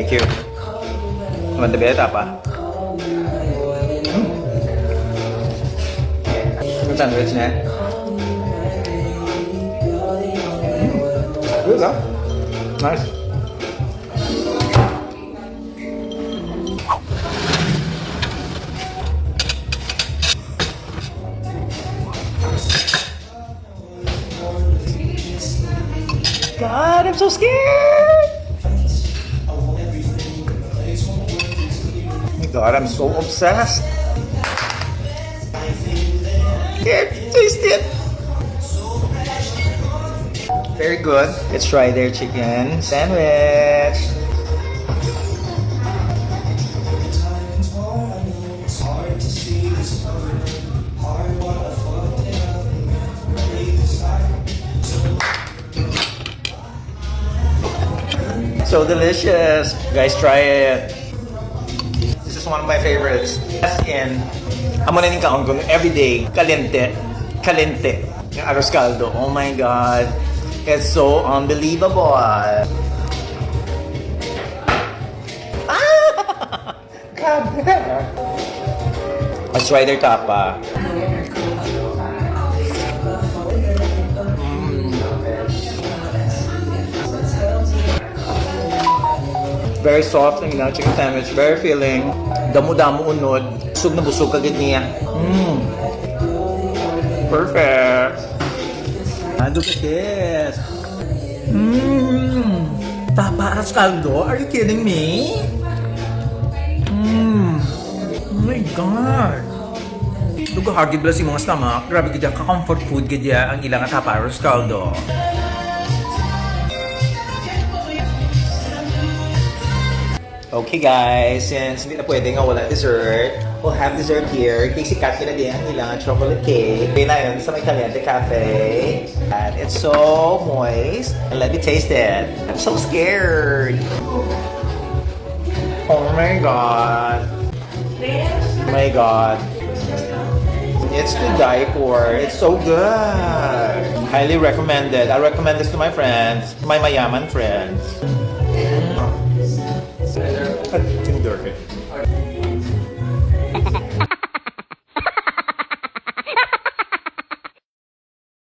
Thank you. Want the beta pa? Yung sandwich niya. Good, huh? Nice. God, I'm so scared! Oh my God, I'm so obsessed. Can't taste it. Very good. Let's try their chicken sandwich. So delicious. Guys, try it. This is one of my favorites. And amo na ning kaon ko every day. Kalinti. Kalinti. Yung arroz caldo. Oh my God. It's so unbelievable. Ah! God damn. Let's try their tapa. Very soft ang ginang chicken sandwich. Very filling. Damo-damo unod. Busog na busog kagad niya. Perfect. Look at this. Tapa arroz caldo? Are you kidding me? Oh my God. Dugo hagid bala si mga stomach. Grabe gidya ka-comfort food gidya ang ilang tapa arroz caldo. Okay guys, since hindi na pwede nga wala dessert, we'll have dessert here. Casey cut na din ang ilang chocolate cake. Kaya na yun sa may Kalinti Cafe. And it's so moist. And let me taste it. I'm so scared. Oh my God. Oh my God. It's to die for. It's so good. Highly recommended. I recommend this to my friends, my mayaman friends.